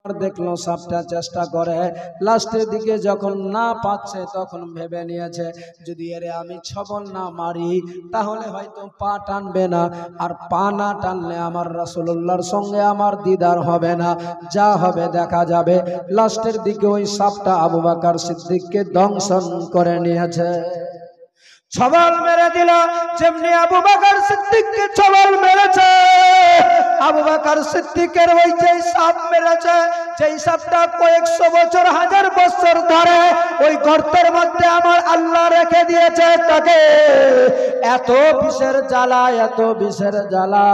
দেখলো সাপটা চেষ্টা করে, লাস্টের দিকে যখন না পাচ্ছে তখন ভেবে নিয়েছে যদি এরে আমি ছবল না মারি তাহলে হয়তো পা টানবে না, আর পা না টানলে আমার রাসূলুল্লাহর সঙ্গে আমার দিদার হবে না, যা হবে দেখা যাবে। লাস্টের দিকে ওই সাপটা আবু বকর সিদ্দিককে দংশন করে নিয়েছে। ছবল মেরে দিল, যেমনি আবু বকর সিদ্দিককে ছবল মেরেছে, আবু বকর সিদ্দিকের ওই যে সাপ মেরেছে, যেই সাপটা কয়েকশো বছর হাজার বছর ধরে ওই গর্তের মধ্যে আমার আল্লাহ রেখে দিয়েছে তাকে, এত বিষের জ্বালা, এত বিষের জ্বালা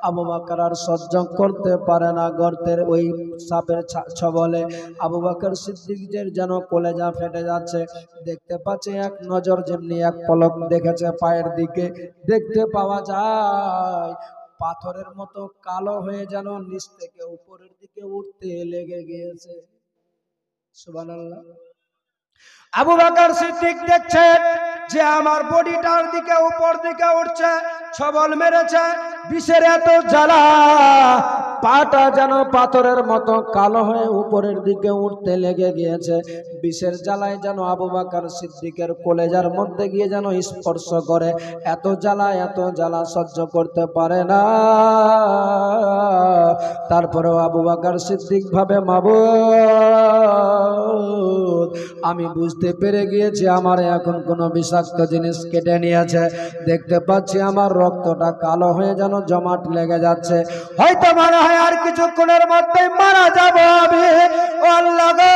আবু বকর আর সহ্য করতে পারে না। গর্তের ওই সাপের ছবলে আবু বকর সিদ্দিকের যেন কলেজা ফেটে যাচ্ছে। দেখতে পাচ্ছে এক নজর, যেমনি এক পলক দেখেছে পায়ের দিকে, দেখতে পাওয়া যায় পাথরের মতো কালো হয়ে যেন নিচ থেকে উপরের দিকে উঠতে লেগে গিয়েছে। সুবহানাল্লাহ। আবু বকর সিদ্দিক দেখছে যে আমার বডিটার দিকে উপর দিকে উঠছে, ছবল মেরেছে, বিষের এত জ্বালা, পাটা যেন পাথরের মতো কালো হয়ে উপরের দিকে উঠতে লেগে গিয়েছে। বিষের জ্বালায় যেন আবু বকর সিদ্দিকের কলেজার মধ্যে গিয়ে যেন স্পর্শ করে, এত জ্বালা, এত জ্বালা সহ্য করতে পারে না। তারপরেও আবু বকর সিদ্দিক ভাবে, মাবুদ আমি বুঝতে পেরে গিয়েছি আমার এখন কোনো বিষাক্ত জিনিস কেটে নিয়েছে, দেখতে পাচ্ছি আমার রক্তটা কালো হয়ে যেন জমাট লেগে যাচ্ছে, হয়তো মনে হয় আর কিছুক্ষণের মধ্যে মারা যাব আমি। ও আল্লাহ গো,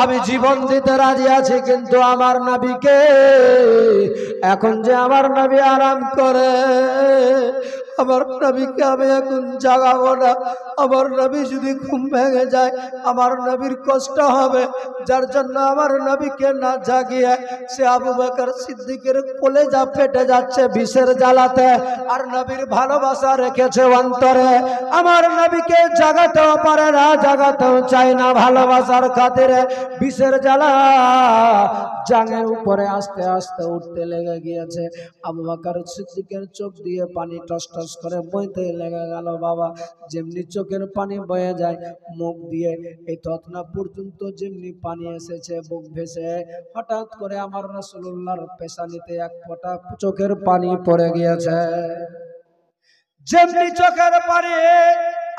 আমি জীবন দিতে রাজি আছি, কিন্তু আমার নবীকে এখন যে আমার নবী আরাম করে, আমার নবীকে আমি এখন জাগাবো না। আমার নবী যদি ঘুম ভেঙে যায় আমার নবীর কষ্ট হবে, যার জন্য আমার নবীকে না জাগিয়ে সে আবু বকর সিদ্দিকের কলেজা ফেটে যাচ্ছে বিষের জ্বালাতে, আর নবীর ভালোবাসা রেখেছে অন্তরে, আমার নবীকে জাগাতেও পারে না, জাগাতেও চায় না, ভালোবাসার খাতিরে বিষের জ্বালা জাঙের উপরে আস্তে আস্তে উঠতে লেগে গিয়েছে। আবু বকর সিদ্দিকের চোখ দিয়ে পানি টস টস করে বইতে লেগে গেল। বাবা, যেমনি চোখের পানি বয়ে যায় মুখ দিয়ে এই তৎনা পর্যন্ত যেমনি পানি এসেছে বুক ভেসে, হঠাৎ করে আমার রাসূলুল্লাহর পেশানিতে এক ফোঁটা চোখের পানি পড়ে গিয়েছে। যেমনি চোখের পানি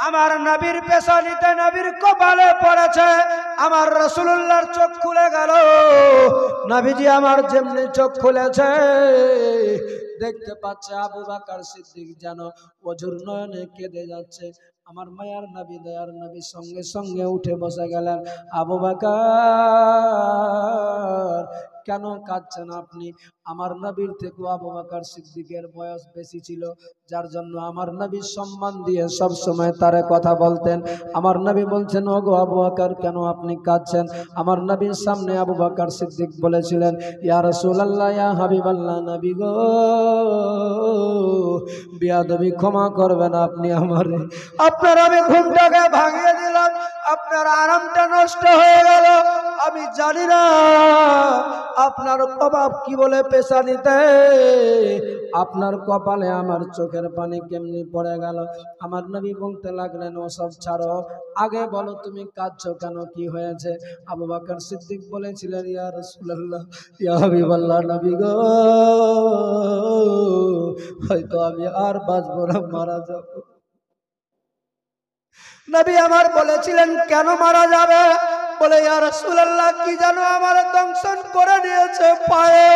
আমার নবীর পেশানিতে, নবীর কপালে পড়েছে, আমার রাসূলুল্লাহর চোখ খুলে গেল। নবীজি আমার যেমনি চোখ খুলেছে, দেখতে পাচ্ছে আবু বকর সিদ্দিক যেন অঝোর নয়নে কেঁদে যাচ্ছে। আমার মায়ার নবী, দয়ার নবী সঙ্গে সঙ্গে উঠে বসে গেলেন। আবু বকর কেন কাঁদছেন আপনি? আমার নবীর থেকে আবু বকর সিদ্দিকের বয়স বেশি ছিল, যার জন্য আমার নবী সম্মান দিয়ে সব সময় তারে কথা বলতেন। আমার নবী বলছেন, ওগো আবু বকর কেন আপনি কাঁদছেন? আমার নবীর সামনে আবু বকর সিদ্দিক বলেছিলেন, ইয়া রাসূলুল্লাহ, ইয়া হাবিবাল্লাহ, নবী গো বিয়াদবি ক্ষমা করবেন আপনি আমারে, আপনার আমি ঘুমটাকে ভাঙিয়ে দিলাম, আপনার আরামটা নষ্ট হয়ে গেল, আমি জানি না আপনার কবাব কি বলে পেশানিতে, আপনার কপালে আমার চোখের পানি কেমনি পড়ে গেল। আমার নবী বলতে লাগলেন, ওসব ছাড়ো, আগে বলো তুমি কাঁদছো কেন, কি হয়েছে? আবু বকর সিদ্দিক বলেছিলেন, ইয়া রাসূলুল্লাহ, ইয়া হাবিবাল্লাহ, নবী গো হয়তো আমি আর বাঁচবো না, মারা যাব। নবী আমার বলেছিলেন, কেন মারা যাবে? বলে, ইয়া রাসূলুল্লাহ, কি জানো আমার দংশন করে নিয়েছে পায়ে,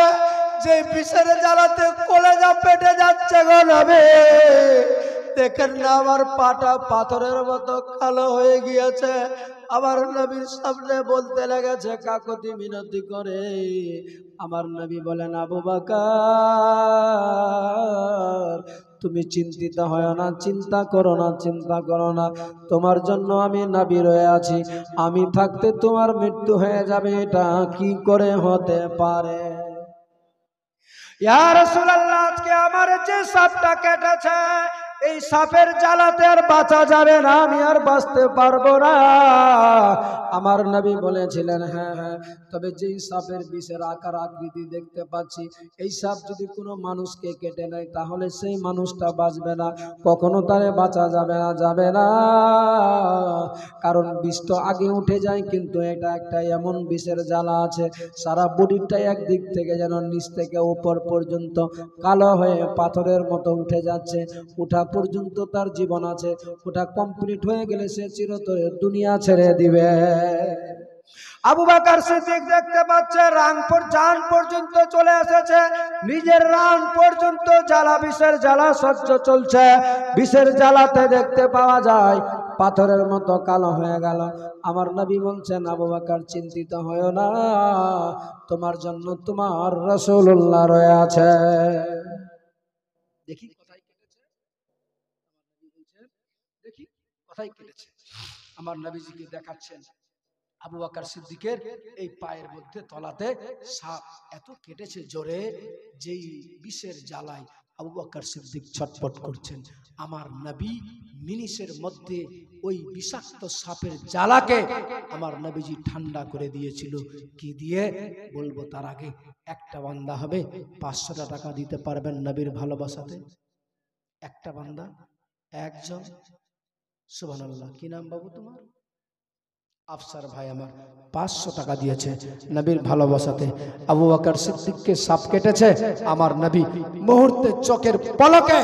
যে বিষের জ্বালাতে কলেজা পেটে যাচ্ছে গো নবী, দেখেন না আমার পাটা পাথরের মতো কালো হয়ে গিয়েছে। আমার নবীর সামনে বলতে লেগেছে কাকুতি মিনতি করে। আমার নবী বলেন, আবু বকর তুমি চিন্তিত হয় না, চিন্তা করো না, চিন্তা করো না, তোমার জন্য আমি নবী রয়ে আছি, আমি থাকতে তোমার মৃত্যু হয়ে যাবে, এটা কি করে হতে পারে? ইয়া রাসূলুল্লাহ, আজকে আমার যে সাপটা কেটেছে এই সাপের জ্বালাতে আর বাঁচা যাবে না, আমি আর বাঁচতে পারবো না। আমার নবী বলেছিলেন, হ্যাঁ হ্যাঁ, তবে যেই সাপের বিষের আকার আকৃতি দেখতে পাচ্ছি, এই সাপ যদি কোনো মানুষকে কেটে নেয় তাহলে সেই মানুষটা বাঁচবে না, কখনো তারে বাঁচা যাবে না, যাবে না। কারণ বিষ তো আগে উঠে যায়, কিন্তু এটা একটা এমন বিষের জ্বালা আছে, সারা বডিটাই একদিক থেকে যেন নিচ থেকে উপর পর্যন্ত কালো হয়ে পাথরের মতো উঠে যাচ্ছে। ওঠা পর্যন্ত তার জীবন আছে, ওটা কমপ্লিট হয়ে গেলে সে চিরতরে দুনিয়া ছেড়ে দিবে। আবু বকর সিদ্দিক দেখতে পাচ্ছে জান পর্যন্ত চলে এসেছে, নিজের রান পর্যন্ত জ্বালা, বিষের জ্বালা সহ্য চলছে। বিষের জ্বালাতে দেখতে পাওয়া যায় পাথরের মতো কালো হয়ে গেল। আমার নবী বলছেন, আবু বকর চিন্তিত হয়ো না, তোমার জন্য তোমার রাসূলুল্লাহ রয়ে আছে। দেখি কোথায় কেটেছে, দেখি কোথায় কেটেছে। আমার নবীজিকে দেখাচ্ছেন আবু বকর সিদ্দিকের এই পায়ের মধ্যে তলাতে সাপ এত কেটেছে জোরে, যেই বিষের জ্বালায় আবু বকর সিদ্দিক ছটফট করছেন। আমার নবী মিনিটের মধ্যে ওই বিষাক্ত সাপের জ্বালাকে আমার নবীজি ঠান্ডা করে দিয়েছিল। কি দিয়ে বলবো তার আগে একটা বান্দা হবে 500 টাকা দিতে পারবেন নবীর ভালোবাসাতে? একটা বান্দা, একজন। সুবহানাল্লাহ। কি নাম বাবু তোমার? আফসার ভাই আমার 500 টাকা দিয়েছে নবীর ভালোবাসাতে। আবু বকর সিদ্দিককে সাপ কেটেছে, আমার নবী মুহূর্তে চোখের পলকে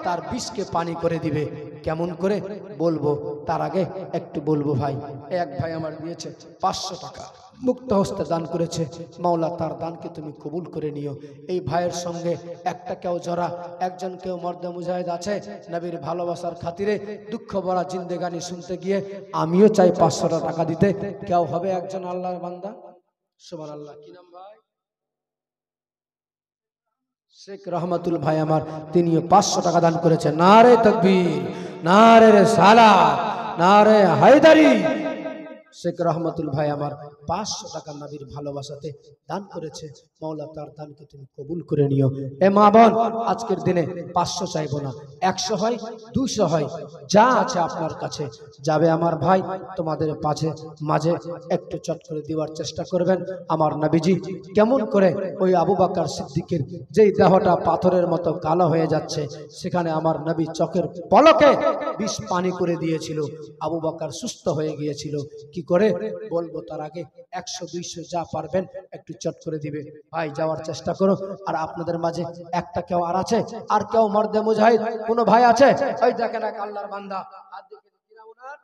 তার বিষকে পানি করে দিবে। কেমন করে বলবো, তার আগে একটু বলবো ভাই, এক ভাই আমার দিয়েছে 500 টাকা, মুক্ত হস্তে দান করেছে। মাওলা তার দানকে তুমি কবুল করে নিও। এই ভাইয়ের সঙ্গে একটা কেউ জরা, একজন কেউ মর্দে মুজাহিদ আছে নবীর ভালোবাসার খাতিরে দুঃখ ভরা জিন্দেগানি শুনতে গিয়ে আমিও চাই 500 টাকা দিতে। কেউ হবে একজন আল্লাহর বান্দা? সুবহানাল্লাহ। কি নাম ভাই? শেখ রহমতুল ভাই আমার, তিনিও 500 টাকা দান করেছেন। নারে তাকবীর, নারে রিসালাত, নারে হায়দারি। শেখ রহমতুল ভাই আমার 500 টাকা নবীর ভালোবাসাতে দান করেছে। মাওলা তার দানকে তুমি কবুল করে নিও। এ মা বোন, আজকের দিনে 500 চাইবো না, 100 হয়, 200 হয়, যা আছে আপনার কাছে যাবে। আমার ভাই তোমাদের মাঝে একটু চট করে দেওয়ার চেষ্টা করবেন। আমার নবীজি কেমন করে ওই আবু বকর সিদ্দিকের যেই দেহটা পাথরের মতো কালো হয়ে যাচ্ছে, সেখানে আমার নবী চোখের পলকে বিষ পানি করে দিয়েছিল, আবু বকর সুস্থ হয়ে গিয়েছিল। কি করে বলবো তার আগে 100-200 যা পারবেন একটু চট করে দিবে ভাই, যাওয়ার চেষ্টা করো। আর আপনাদের মাঝে একটা কেউ আর আছে, আর কেউ মর্দে মুজাহিদ কোন ভাই আছে? ওই দেখেন এক আল্লাহর বান্দা, আর দেখেন কি নাম ওনার?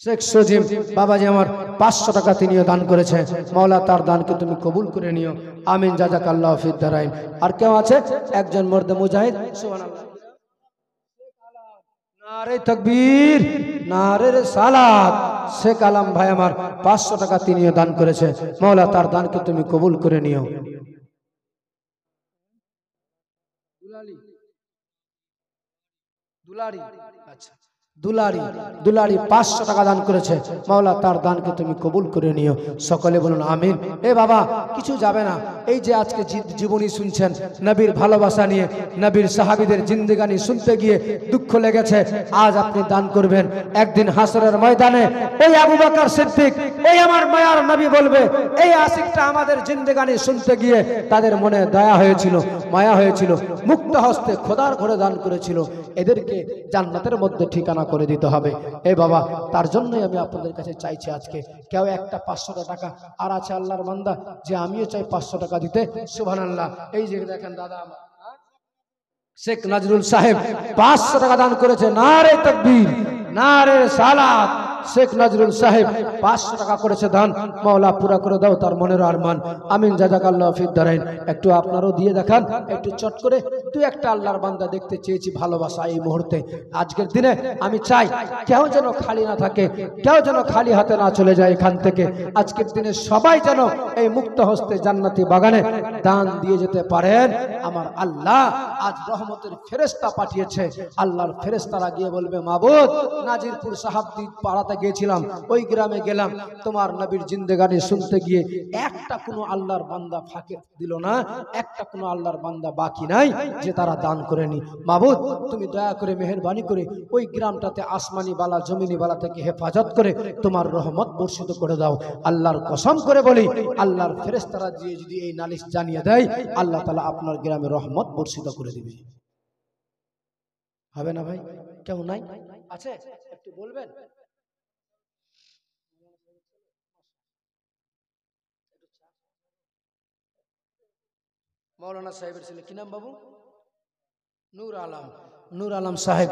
শেখ সজিম বাবাজি আমার 500 টাকা তিনিও দান করেছে। মাওলা তার দানকে তুমি কবুল করে নিও, আমিন। জাযাকাল্লাহু ফিদ দারাইন। আর কেউ আছে? একজন মর্দে মুজাহিদ। সুবহানাল্লাহ। নারে তাকবীর, নারে রিসালাত। শেখ আলম ভাই আমার 500 টাকা তিনিও দান করেছে। মাওলা তার দানকে তুমি কবুল করে নিও। দুলারি, আচ্ছা দুলারি 500 টাকা দান করেছে। মাওলা তার দানকে তুমি কবুল করে নিও। সকলে বলুন আমিন। এ বাবা, কিছু যাবে না। এই যে আজকে জীবনী শুনছেন নবীর ভালোবাসা নিয়ে, নবীর সাহাবীদের জিন্দেগানি শুনতে গিয়ে দুঃখ লেগেছে, আজ আপনি দান করবেন। একদিন হাসরের ময়দানে এই আবু বকর সিদ্দিক, এই আমার মায়ার নবী বলবে, এই আশিকটা আমাদের জিন্দেগানি শুনতে গিয়ে তাদের মনে দয়া হয়েছিল, মায়া হয়েছিল, মুক্ত হস্তে খোদার ঘরে দান করেছিল। এদেরকে জান্নাতের মধ্যে ঠিকানা করে দিতে হবে। এ বাবা, তার জন্যই আমি আপনাদের কাছে চাইছি আজকে কেউ একটা 500 টাকা। আর আছে আল্লাহর বান্দা যে আমিও চাই 500 টাকা দিতে। সুবহানাল্লাহ। এই যে দেখেন দাদা আমার শেখ নজরুল সাহেব 500 টাকা দান করেছে। নারে তাকবীর, নারে রিসালাত। শেখ নজরুল সাহেব 500 টাকা করেছে দান। মাওলা পুরা করে দাও তার মনের আরমান, আমিন। জাযাকাল্লাহু ফিদ দারাইন। একটু আপনারাও দিয়ে দেখান, একটু চট করে। তুই একটা আল্লাহর বান্দা দেখতে চেয়েছি ভালোবাসা এই মুহূর্তে। আজকের দিনে আমি চাই কেউ যেন খালি না থাকে, কেউ যেন খালি হাতে না চলে যায় এখান থেকে। আজকের দিনে সবাই যেন এই মুক্ত হস্তে জান্নাতি বাগানে দান দিয়ে যেতে পারেন। আমার আল্লাহ আজ রহমতের ফেরেশতা পাঠিয়েছে। আল্লাহর ফেরেশতারা গিয়ে বলবে, মাবুদ, নাজিরপুর সাহাবদী পাড়াতে গিয়েছিলাম, ওই গ্রামে গেলাম, তোমার নবীর জিন্দেগানি শুনতে গিয়ে একটা কোনো আল্লাহর বান্দা ফাঁকে দিল না, একটা কোনো আল্লাহর বান্দা বাকি নাই যে তারা দান করেনি। মাবুদ, তুমি দয়া করে মেহেরবানি করে ওই গ্রামটাতে আসমানি বালা জমিনি বালা থেকে হেফাজত করে তোমার রহমত বর্ষিত করে দাও। আল্লাহর কসম করে বলি, আল্লাহর ফেরেশতারা দিয়ে যদি এই নালিশ জানিয়ে দেয়, আল্লাহ তাআলা আপনার গ্রামে রহমত বর্ষিত করে দিবে। হবে না ভাই? কেউ নাই আছে? একটু বলবেন। মৌলানা সাহেবের ছেলে কি নাম বাবু? নূর আলম। নূর আলম সাহেব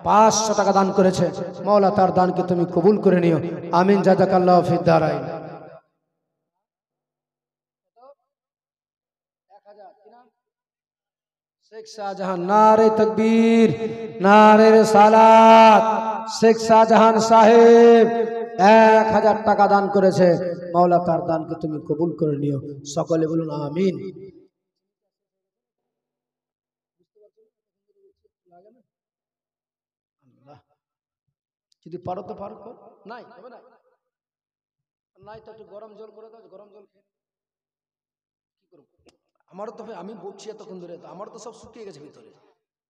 500 টাকা দান করেছে। মৌলা তার দানকে তুমি কবুল করে নিও। আমিন। জাযাকাল্লাহু ফিদ দারাইন। শেখ শাহজাহান। নারে তাকবীর, নারে রিসালাত। শেখ শাহজাহান সাহেব 1000 টাকা দান করেছে। মৌলা তার দানকে তুমি কবুল করে নিও। সকলে বলুন আমিন। যদি পারো তো পারো, নাই হবে না, নাই তো একটু গরম জল করে দাও। গরম জল খেয়ে কি করবো? আমারও তো, আমি বলছি এতক্ষণ ধরে, আমার তো সব শুকিয়ে গেছে ভিতরে,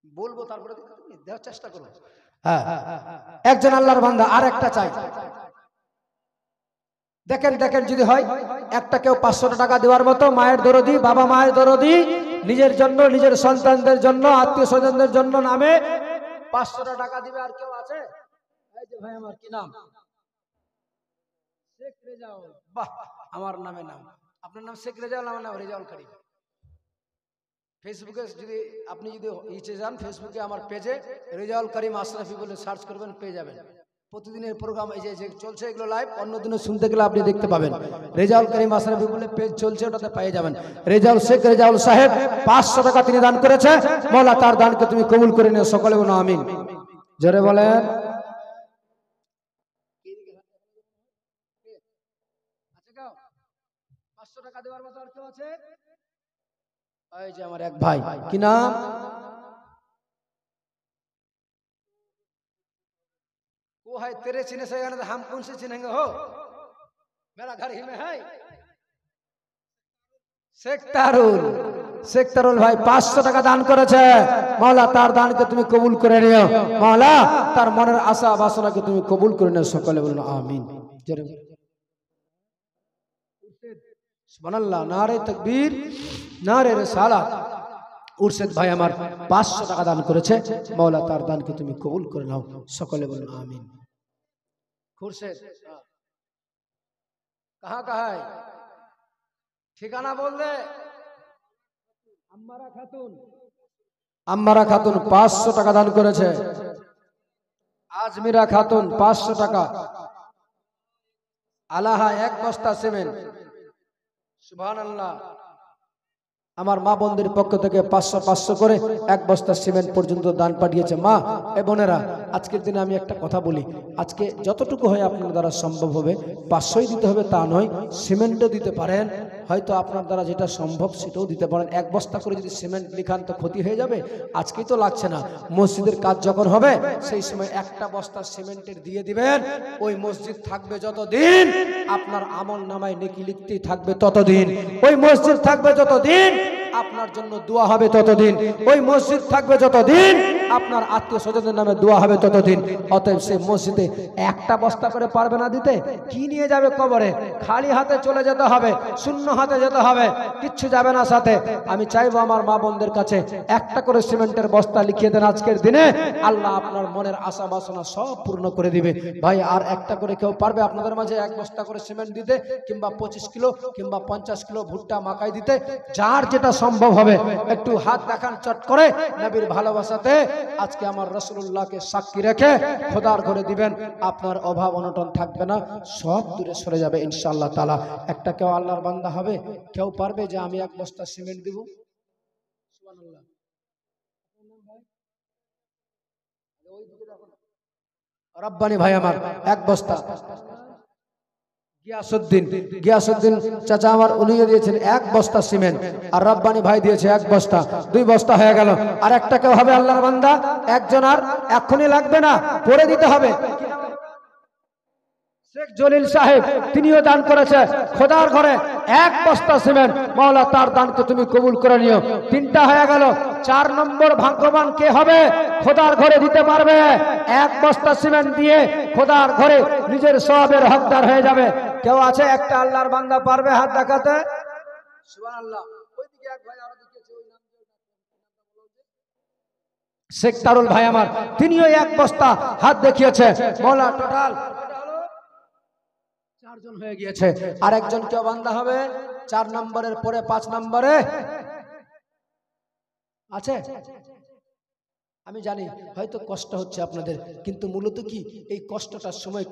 বলবো তারপরে দেওয়ার চেষ্টা করো। হ্যাঁ, একজন আল্লাহর বান্দা আর একটা চাই। দেখেন দেখেন যদি হয় একটা কেউ 500 টাকা দেওয়ার মতো, মায়ের দরদি, বাবা মায়ের দরদি, নিজের জন্য, নিজের সন্তানদের জন্য, আত্মীয় স্বজনদের জন্য নামে 500 টাকা দিবে। আর কেউ আছে? এই যে ভাই, আমার কি নাম? শেখ রেজাউল। বাহ, আমার নামে নাম। আপনার নাম শেখ রেজাউল, আমার নাম রেজাউল করিম। ফেসবুকে যদি আপনি যদি ইচ্ছে যান, ফেসবুকে আমার পেজে রেজাউল করিম আশরাফি বলে সার্চ করবেন, পেয়ে যাবেন। প্রতিদিনের প্রোগ্রাম এই যে চলছে, এগুলো লাইভ, অন্য দিনে শুনতে গেলে আপনি দেখতে পাবেন। রেজাউল করিম আশরাফি বলে পেজ চলছে, ওটাতে পেয়ে যাবেন। রেজাউল, শেখ রেজাউল সাহেব 500 টাকা তিনি দান করেছে। মওলা তার দানকে তুমি কবুল করে নিও। সকলে বলুন আমিন। জোরে বলেন। 500 টাকা দেওয়ার মতো আর কেউ আছে? এই যে আমার এক ভাই, কি নাম? वो है तेरे सीने से जाने, हम कौन से चिन्हेंगे हो, मेरा घर ही में है। শেখ তারুল। শেখ তারুল ভাই 500 টাকা দান করেছে। মওলা তার দানকে তুমি কবুল করে নিও। মওলা তার মনের আশা বাসনাকে তুমি কবুল করে নিও। সকলে বলুন আমিন। সুবহানাল্লাহ। নারে তাকবীর, নারে রিসালাত। উরশেদ ভাই আমার 500 টাকা দান করেছে। মওলা তার দানকে তুমি কবুল করে নাও। সকলে বলুন আমিন। খুরশেদ कहाँ का है? ठिकाना बोल दे। আম্মারা খাতুন। আম্মারা খাতুন 500 টাকা দান করেছে। আজমিরা খাতুন 500 টাকা। আলাহা 1 বস্তা সিমেন্ট। সুবহানাল্লাহ। আমার মা বোনদের পক্ষ থেকে 500 করে 1 বস্তা সিমেন্ট পর্যন্ত দান পাঠিয়েছে। মা এ বোনেরা, আজকের দিনে আমি একটা কথা বলি, আজকে যতটুকু হয় আপনার দ্বারা সম্ভব হবে, 500ই দিতে হবে তা নয়, সিমেন্টও দিতে পারেন। হয়তো আপনার দ্বারা যেটা সম্ভব সেটাও দিতে পারেন। 1 বস্তা করে যদি সিমেন্ট লিখান তো ক্ষতি হয়ে যাবে। আজকেই তো লাগছে না, মসজিদের কাজ যখন হবে সেই সময় 1টা বস্তা সিমেন্টের দিয়ে দিবেন। ওই মসজিদ থাকবে যতদিন, আপনার আমল নামায় নেকি লিখতেই থাকবে ততদিন। ওই মসজিদ থাকবে যতদিন, আপনার জন্য দোয়া হবে ততদিন। ওই মসজিদ থাকবে যতদিন, আপনার আত্মীয় স্বজনদের নামে দোয়া হবে ততদিন। অতএব সেই মসজিদে 1টা বস্তা করে পারবে না দিতে, কি নিয়ে যাবে কবরে? খালি হাতে চলে যেতে হবে, শূন্য হাতে যেতে হবে, কিচ্ছু যাবে না সাথে। আমি চাইবো আমার মা বোনদের কাছে 1টা করে সিমেন্টের বস্তা লিখিয়ে দেন আজকের দিনে। আল্লাহ আপনার মনের আশা বাসনা সব পূর্ণ করে দিবে। ভাই আর 1টা করে কেউ পারবে আপনাদের মাঝে 1 বস্তা করে সিমেন্ট দিতে, কিংবা 25 কিলো কিংবা 50 কিলো ভুট্টা মাকাই দিতে? যার যেটা সম্ভব হবে একটু হাত দেখান চট করে, নবীর ভালোবাসাতে আজকে আমার রাসূলুল্লাহকে সাক্ষী রেখে খোদার ঘরে দিবেন। আপনার অভাব অনটন থাকবে না, সব দূরে সরে যাবে ইনশাআল্লাহ তাআলা। একটা কেউ আল্লাহর বান্দা হবে, কেউ পারবে যে আমি 1 বস্তা সিমেন্ট দিব? সুবহানাল্লাহ। রব্বানি ভাই আমার 1 বস্তা। গিয়াসউদ্দিন চাচা আমার, উনিও দিয়েছেন 1 বস্তা সিমেন্ট। আর রব্বানি ভাই দিয়েছে 1 বস্তা, 2 বস্তা হয়ে গেল। আর একটা কেউ হবে আল্লাহর বান্দা, একজন, আর এখনই লাগবে না, পরে দিতে হবে। শেখ জলিল সাহেব তিনিও দান করেছে খোদার ঘরে 1 বস্তা সিমেন্ট। মাওলা তার দানকে তুমি কবুল করে নিও। 3টা হয়ে গেল। 4 নম্বর ভাগ্যবান কে হবে? খোদার ঘরে দিতে পারবে 1 বস্তা সিমেন্ট দিয়ে খোদার ঘরে নিজের সওয়াবের হকদার হয়ে যাবে। কেউ আছে একটা আল্লাহর বান্দা পারবে হাত দেখাতে? সুবহানাল্লাহ। ওইদিকে এক ভাই আরো দেখিয়েছে, ওই নাম শেখ তারুল ভাই আমার, তিনিও 1 বস্তা হাত দেখিয়েছে। মাওলা টোটাল 4 জন হয়ে গিয়েছে। আর একজন কেউ বান্দা হবে 4 নম্বরের পরে 5 নম্বরে আছে। আমি জানি হয়তো কষ্ট হচ্ছে আপনাদের, কিন্তু মূলত কি এই কষ্টটার সময়